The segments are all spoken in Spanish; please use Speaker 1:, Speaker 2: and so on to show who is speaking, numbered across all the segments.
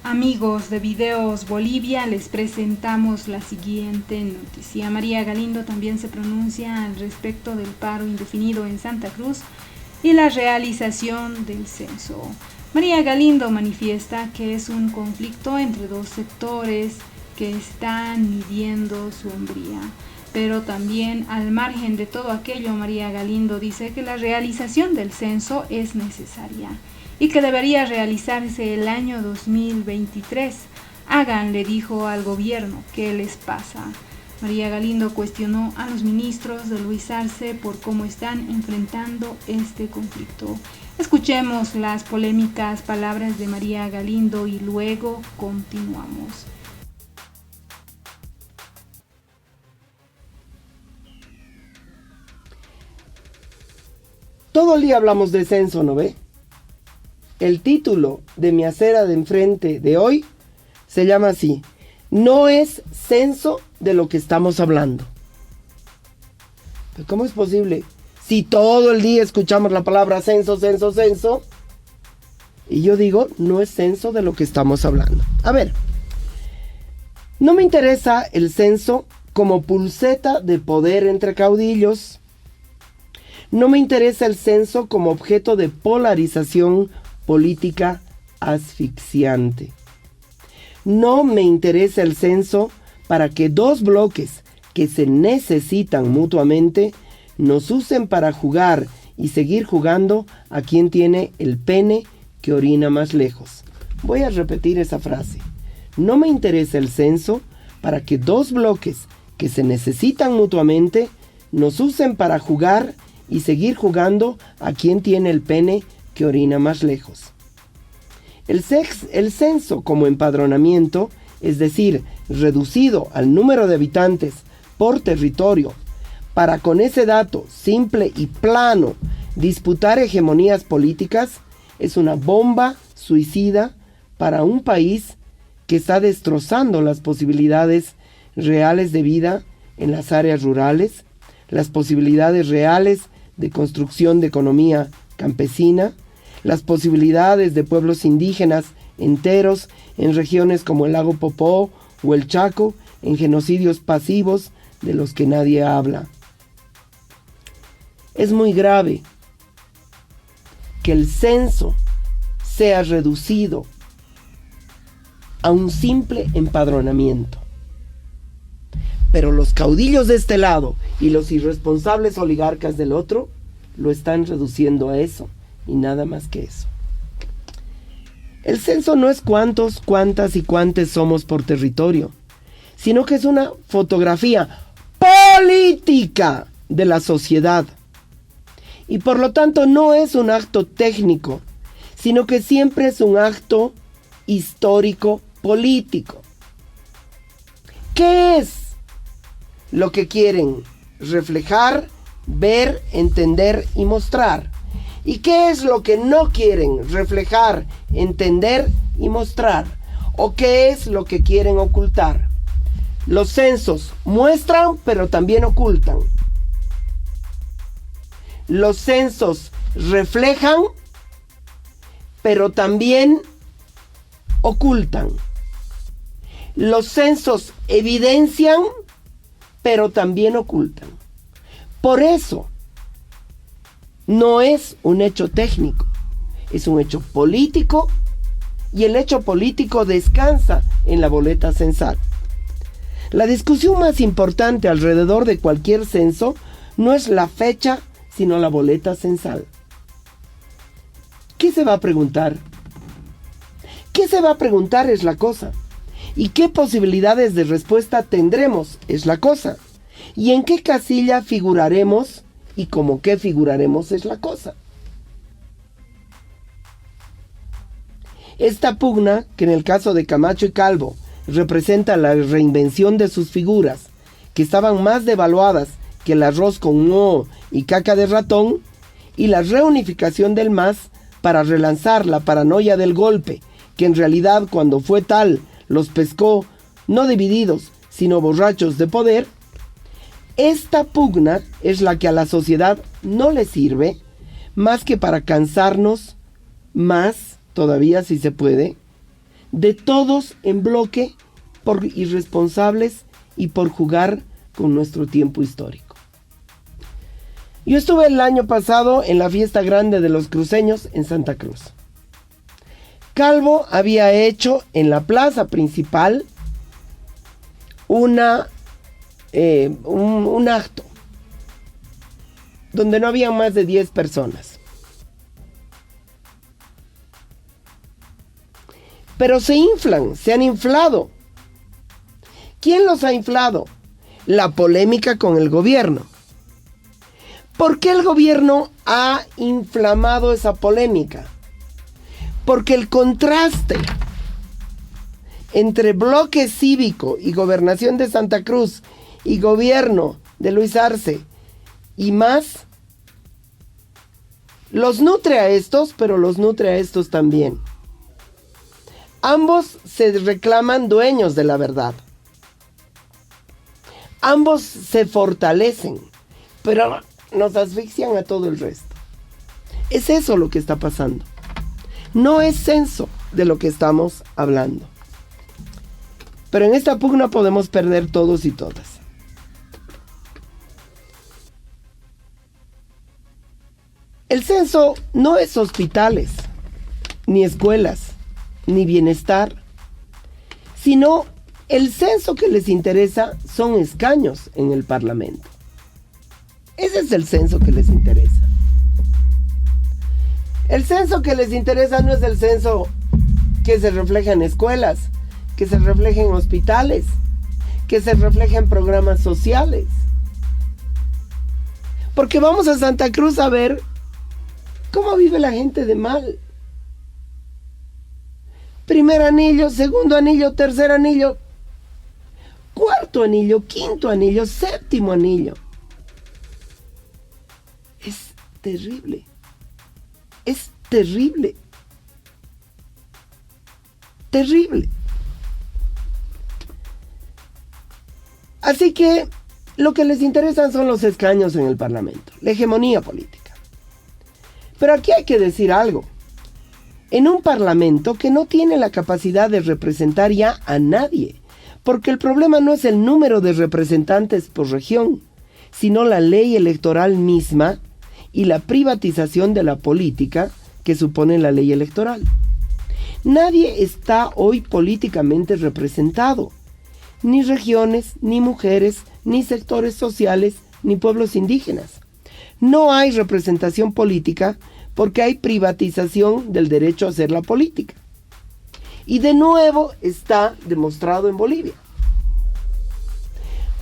Speaker 1: Amigos de Videos Bolivia, les presentamos la siguiente noticia. María Galindo también se pronuncia al respecto del paro indefinido en Santa Cruz y la realización del censo. María Galindo manifiesta que es un conflicto entre dos sectores que están midiendo su hombría. Pero también, al margen de todo aquello, María Galindo dice que la realización del censo es necesaria y que debería realizarse el año 2023. Hagan, le dijo al gobierno, ¿qué les pasa? María Galindo cuestionó a los ministros de Luis Arce por cómo están enfrentando este conflicto. Escuchemos las polémicas palabras de María Galindo y luego continuamos.
Speaker 2: Todo el día hablamos de censo, ¿no ve? El título de mi acera de enfrente de hoy se llama así: no es censo de lo que estamos hablando. ¿Pero cómo es posible? Si todo el día escuchamos la palabra censo, censo, censo, y yo digo, no es censo de lo que estamos hablando. A ver, no me interesa el censo como pulseta de poder entre caudillos. No me interesa el censo como objeto de polarización política asfixiante. No me interesa el censo para que dos bloques que se necesitan mutuamente nos usen para jugar y seguir jugando a quien tiene el pene que orina más lejos. Voy a repetir esa frase. No me interesa el censo para que dos bloques que se necesitan mutuamente nos usen para jugar y seguir jugando a quien tiene el pene que orina más lejos. El censo como empadronamiento, es decir, reducido al número de habitantes por territorio, para con ese dato simple y plano disputar hegemonías políticas, es una bomba suicida para un país que está destrozando las posibilidades reales de vida en las áreas rurales, las posibilidades reales de construcción de economía campesina, las posibilidades de pueblos indígenas enteros en regiones como el lago Popó o el Chaco, en genocidios pasivos de los que nadie habla. Es muy grave que el censo sea reducido a un simple empadronamiento. Pero los caudillos de este lado y los irresponsables oligarcas del otro lo están reduciendo a eso y nada más que eso. El censo no es cuántos, cuántas y cuántes somos por territorio, sino que es una fotografía política de la sociedad. Y por lo tanto no es un acto técnico, sino que siempre es un acto histórico político. ¿Qué es lo que quieren reflejar, ver, entender y mostrar? ¿Y qué es lo que no quieren reflejar, entender y mostrar? ¿O qué es lo que quieren ocultar? Los censos muestran, pero también ocultan. Los censos reflejan, pero también ocultan. Los censos evidencian, pero también ocultan. Por eso, no es un hecho técnico, es un hecho político, y el hecho político descansa en la boleta censal. La discusión más importante alrededor de cualquier censo no es la fecha, sino la boleta censal. ¿Qué se va a preguntar? ¿Qué se va a preguntar es la cosa? ¿Y qué posibilidades de respuesta tendremos es la cosa? ¿Y en qué casilla figuraremos y cómo qué figuraremos es la cosa? Esta pugna, que en el caso de Camacho y Calvo representa la reinvención de sus figuras, que estaban más devaluadas que el arroz con moho y caca de ratón, y la reunificación del MAS para relanzar la paranoia del golpe, que en realidad cuando fue tal los pescó no divididos, sino borrachos de poder. Esta pugna es la que a la sociedad no le sirve más que para cansarnos más, todavía si se puede, de todos en bloque por irresponsables y por jugar con nuestro tiempo histórico. Yo estuve el año pasado en la fiesta grande de los cruceños en Santa Cruz. Calvo había hecho en la plaza principal un acto donde no había más de 10 personas. Pero se inflan, se han inflado. ¿Quién los ha inflado? La polémica con el gobierno. ¿Por qué el gobierno ha inflamado esa polémica? Porque el contraste entre bloque cívico y gobernación de Santa Cruz y gobierno de Luis Arce y más, los nutre a estos, pero los nutre a estos también. Ambos se reclaman dueños de la verdad. Ambos se fortalecen, pero nos asfixian a todo el resto. Es eso lo que está pasando. No es censo de lo que estamos hablando. Pero en esta pugna podemos perder todos y todas. El censo no es hospitales, ni escuelas, ni bienestar, sino el censo que les interesa son escaños en el Parlamento. Ese es el censo que les interesa. El censo que les interesa no es el censo que se refleja en escuelas, que se refleja en hospitales, que se refleja en programas sociales. Porque vamos a Santa Cruz a ver cómo vive la gente de mal. Primer anillo, segundo anillo, tercer anillo, cuarto anillo, quinto anillo, séptimo anillo. Es terrible. Es terrible. Terrible. Así que lo que les interesan son los escaños en el Parlamento, la hegemonía política. Pero aquí hay que decir algo. En un Parlamento que no tiene la capacidad de representar ya a nadie, porque el problema no es el número de representantes por región, sino la ley electoral misma y la privatización de la política que supone la ley electoral. Nadie está hoy políticamente representado, ni regiones, ni mujeres, ni sectores sociales, ni pueblos indígenas. No hay representación política porque hay privatización del derecho a hacer la política. Y de nuevo está demostrado en Bolivia.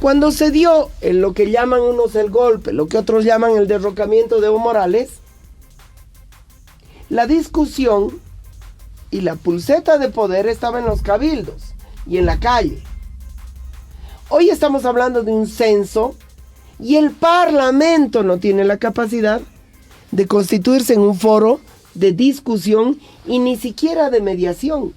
Speaker 2: Cuando se dio en lo que llaman unos el golpe, lo que otros llaman el derrocamiento de Evo Morales, la discusión y la pulseta de poder estaba en los cabildos y en la calle. Hoy estamos hablando de un censo y el Parlamento no tiene la capacidad de constituirse en un foro de discusión y ni siquiera de mediación.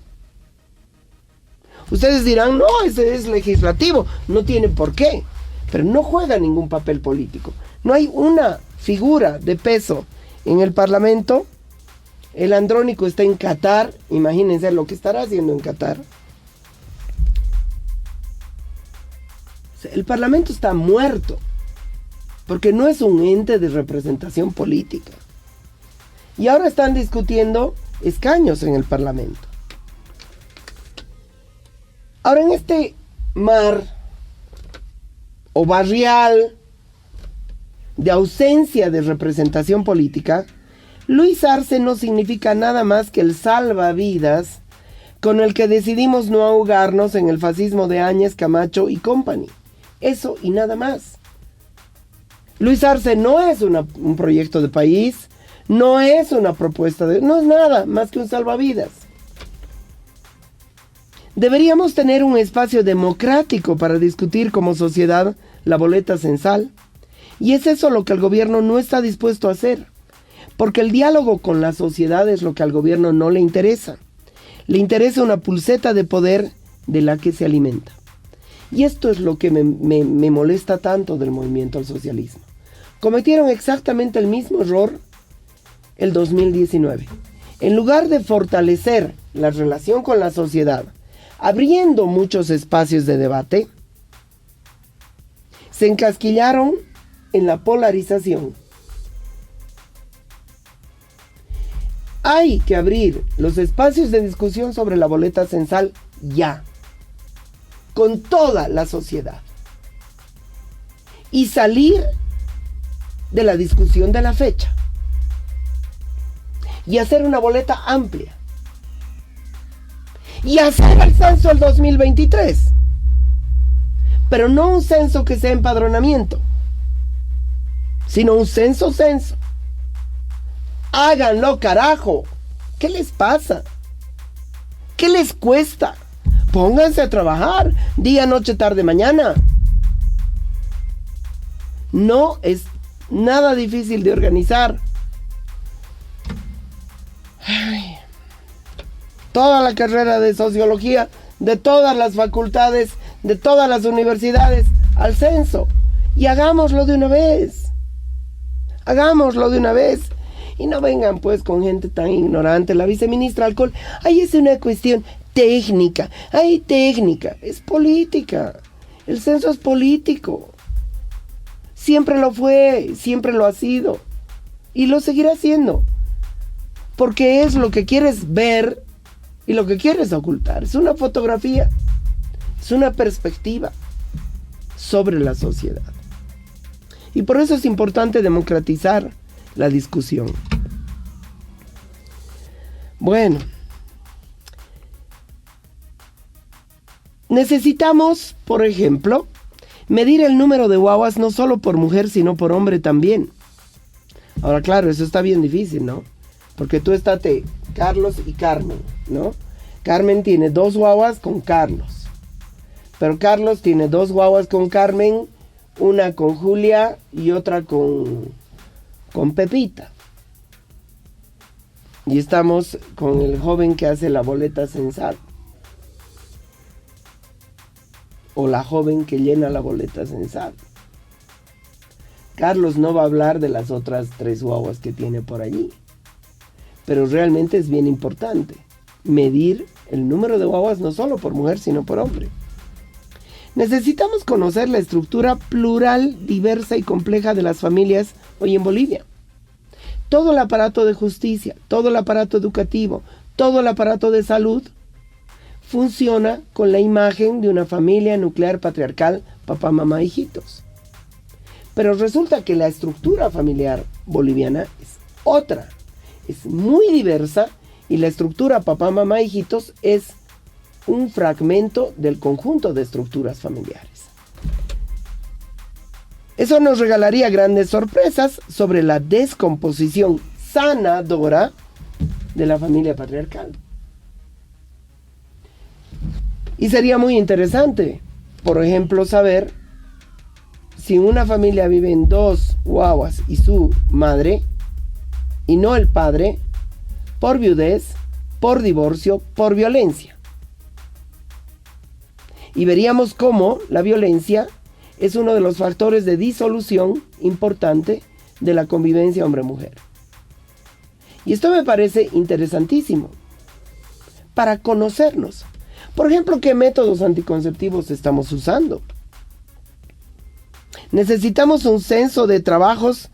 Speaker 2: Ustedes dirán, no, ese es legislativo, no tiene por qué, pero no juega ningún papel político. No hay una figura de peso en el Parlamento. El Andrónico está en Qatar, imagínense lo que estará haciendo en Qatar. El Parlamento está muerto, porque no es un ente de representación política. Y ahora están discutiendo escaños en el Parlamento. Ahora, en este mar o barrial de ausencia de representación política, Luis Arce no significa nada más que el salvavidas con el que decidimos no ahogarnos en el fascismo de Áñez, Camacho y company. Eso y nada más. Luis Arce no es un proyecto de país, no es una propuesta no es nada más que un salvavidas. Deberíamos tener un espacio democrático para discutir como sociedad la boleta censal. Y es eso lo que el gobierno no está dispuesto a hacer. Porque el diálogo con la sociedad es lo que al gobierno no le interesa. Le interesa una pulseta de poder de la que se alimenta. Y esto es lo que me molesta tanto del movimiento al socialismo. Cometieron exactamente el mismo error el 2019. en lugar de fortalecer la relación con la sociedad, abriendo muchos espacios de debate, se encasquillaron en la polarización. Hay que abrir los espacios de discusión sobre la boleta censal ya, con toda la sociedad, y salir de la discusión de la fecha y hacer una boleta amplia y hacer el censo el 2023, pero no un censo que sea empadronamiento, sino un censo. Háganlo, carajo. ¿Qué les pasa? ¿Qué les cuesta? Pónganse a trabajar día, noche, tarde, mañana. No es nada difícil de organizar. Ay. Toda la carrera de sociología, de todas las facultades, de todas las universidades, al censo. Y hagámoslo de una vez. Hagámoslo de una vez. Y no vengan pues con gente tan ignorante. La viceministra Alcohol, ahí es una cuestión técnica. Hay técnica, es política. El censo es político. Siempre lo fue, siempre lo ha sido. Y lo seguirá siendo. Porque es lo que quieres ver y lo que quieres ocultar. Es una fotografía. Es una perspectiva sobre la sociedad. Y por eso es importante democratizar la discusión. Bueno, necesitamos, por ejemplo, medir el número de guaguas no solo por mujer, sino por hombre también. Ahora, claro, eso está bien difícil, ¿no? Porque tú estate Carlos y Carmen, ¿no? Carmen tiene 2 guaguas con Carlos. Pero Carlos tiene 2 guaguas con Carmen, una con Julia y otra con Pepita. Y estamos con el joven que hace la boleta censal. O la joven que llena la boleta censal. Carlos no va a hablar de las otras 3 guaguas que tiene por allí. Pero realmente es bien importante medir el número de guaguas no solo por mujer, sino por hombre. Necesitamos conocer la estructura plural, diversa y compleja de las familias hoy en Bolivia. Todo el aparato de justicia, todo el aparato educativo, todo el aparato de salud funciona con la imagen de una familia nuclear patriarcal, papá, mamá, hijitos. Pero resulta que la estructura familiar boliviana es otra, es muy diversa, y la estructura papá, mamá, hijitos es un fragmento del conjunto de estructuras familiares. Eso nos regalaría grandes sorpresas sobre la descomposición sanadora de la familia patriarcal. Y sería muy interesante, por ejemplo, saber si en una familia viven 2 guaguas y su madre, y no el padre, por viudez, por divorcio, por violencia. Y veríamos cómo la violencia es uno de los factores de disolución importante de la convivencia hombre-mujer. Y esto me parece interesantísimo para conocernos. Por ejemplo, ¿qué métodos anticonceptivos estamos usando? Necesitamos un censo de trabajos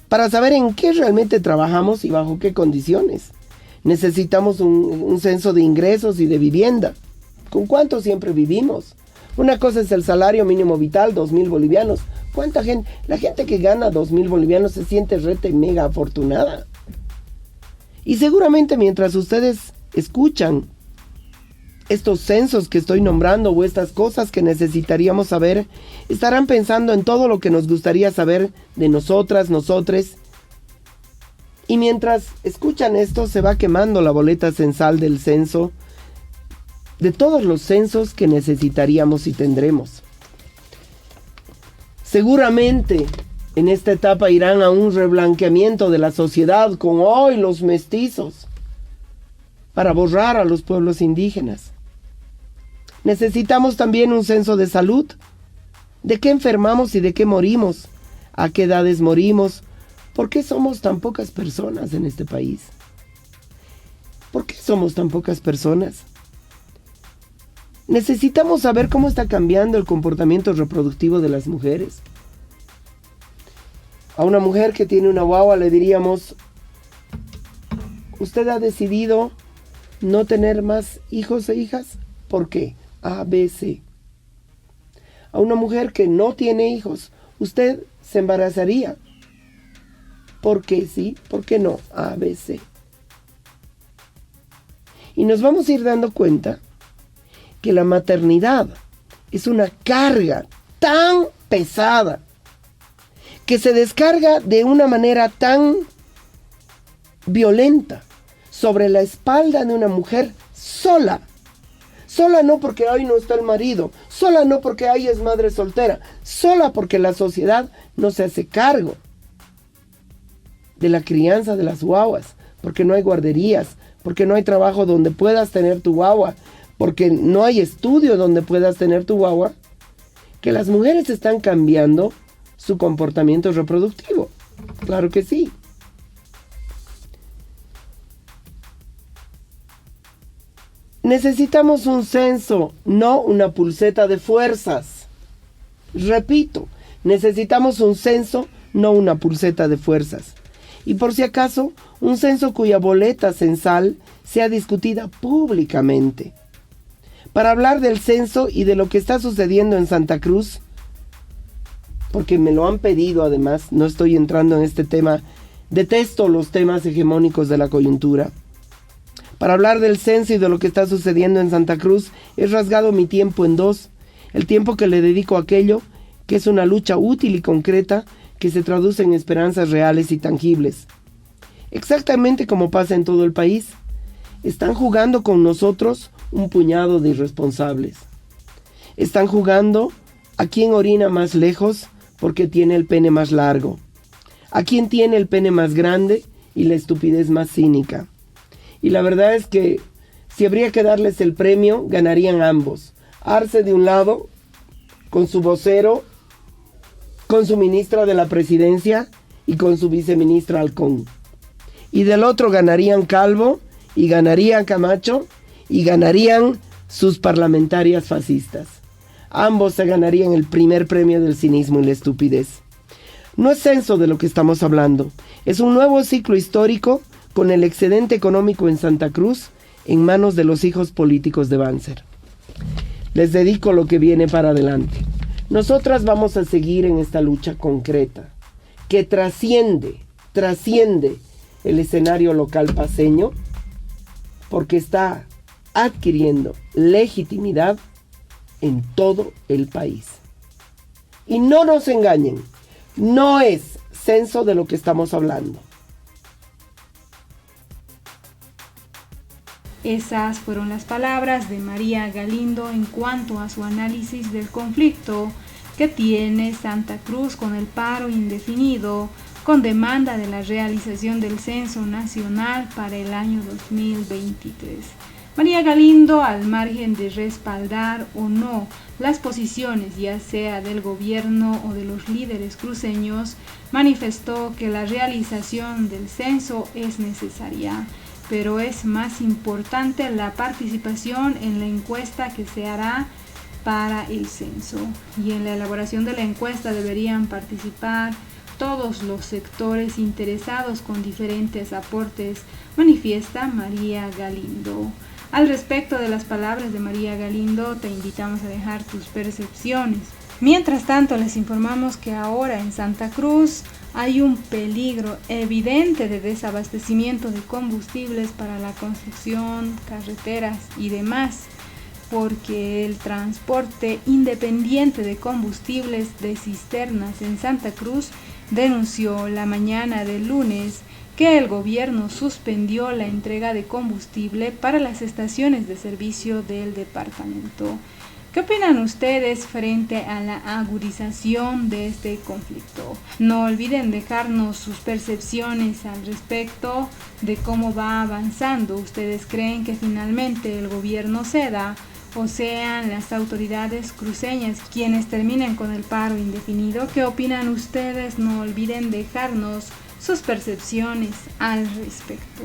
Speaker 2: para saber en qué realmente trabajamos y bajo qué condiciones. Necesitamos un censo de ingresos y de vivienda. ¿Con cuánto siempre vivimos? Una cosa es el salario mínimo vital, 2.000 bolivianos. ¿Cuánta gente? La gente que gana 2.000 bolivianos se siente rete mega afortunada. Y seguramente mientras ustedes escuchan estos censos que estoy nombrando o estas cosas que necesitaríamos saber, estarán pensando en todo lo que nos gustaría saber de nosotras, nosotres. Y mientras escuchan esto, se va quemando la boleta censal del censo, de todos los censos que necesitaríamos y tendremos. Seguramente en esta etapa irán a un reblanqueamiento de la sociedad con hoy los mestizos para borrar a los pueblos indígenas. Necesitamos también un censo de salud. ¿De qué enfermamos y de qué morimos? ¿A qué edades morimos? ¿Por qué somos tan pocas personas en este país? somos tan pocas personas? Necesitamos saber cómo está cambiando el comportamiento reproductivo de las mujeres. A una mujer que tiene una guagua le diríamos: ¿usted ha decidido no tener más hijos e hijas? ¿Por qué? A, B, C. A una mujer que no tiene hijos, ¿usted se embarazaría? ¿Por qué sí? ¿Por qué no? A, B, C. Y nos vamos a ir dando cuenta que la maternidad es una carga tan pesada, que se descarga de una manera tan violenta sobre la espalda de una mujer sola. Sola no porque hoy no está el marido, sola no porque ahí es madre soltera, sola porque la sociedad no se hace cargo de la crianza de las guaguas, porque no hay guarderías, porque no hay trabajo donde puedas tener tu guagua, porque no hay estudio donde puedas tener tu guagua, que las mujeres están cambiando su comportamiento reproductivo. Claro que sí. Necesitamos un censo, no una pulseta de fuerzas. Repito, necesitamos un censo, no una pulseta de fuerzas. Y por si acaso, un censo cuya boleta censal sea discutida públicamente. Para hablar del censo y de lo que está sucediendo en Santa Cruz, porque me lo han pedido además, no estoy entrando en este tema, detesto los temas hegemónicos de la coyuntura. Para hablar del censo y de lo que está sucediendo en Santa Cruz, he rasgado mi tiempo en dos. El tiempo que le dedico a aquello que es una lucha útil y concreta que se traduce en esperanzas reales y tangibles. Exactamente como pasa en todo el país. Están jugando con nosotros un puñado de irresponsables. Están jugando a quién orina más lejos porque tiene el pene más largo. A quién tiene el pene más grande y la estupidez más cínica. Y la verdad es que si habría que darles el premio, ganarían ambos. Arce de un lado, con su vocero, con su ministra de la presidencia y con su viceministra Halcón. Y del otro ganarían Calvo, y ganarían Camacho, y ganarían sus parlamentarias fascistas. Ambos se ganarían el primer premio del cinismo y la estupidez. No es censo de lo que estamos hablando. Es un nuevo ciclo histórico con el excedente económico en Santa Cruz en manos de los hijos políticos de Banzer. Les dedico lo que viene para adelante. Nosotras vamos a seguir en esta lucha concreta que trasciende el escenario local paceño, porque está adquiriendo legitimidad en todo el país. Y no nos engañen, no es censo de lo que estamos hablando.
Speaker 1: Esas fueron las palabras de María Galindo en cuanto a su análisis del conflicto que tiene Santa Cruz con el paro indefinido, con demanda de la realización del censo nacional para el año 2023. María Galindo, al margen de respaldar o no las posiciones ya sea del gobierno o de los líderes cruceños, manifestó que la realización del censo es necesaria, pero es más importante la participación en la encuesta que se hará para el censo. Y en la elaboración de la encuesta deberían participar todos los sectores interesados con diferentes aportes, manifiesta María Galindo. Al respecto de las palabras de María Galindo, te invitamos a dejar tus percepciones. Mientras tanto, les informamos que ahora en Santa Cruz hay un peligro evidente de desabastecimiento de combustibles para la construcción, carreteras y demás, porque el transporte independiente de combustibles de cisternas en Santa Cruz denunció la mañana del lunes que el gobierno suspendió la entrega de combustible para las estaciones de servicio del departamento. ¿Qué opinan ustedes frente a la agudización de este conflicto? No olviden dejarnos sus percepciones al respecto de cómo va avanzando. ¿Ustedes creen que finalmente el gobierno ceda o sean las autoridades cruceñas quienes terminen con el paro indefinido? ¿Qué opinan ustedes? No olviden dejarnos sus percepciones al respecto.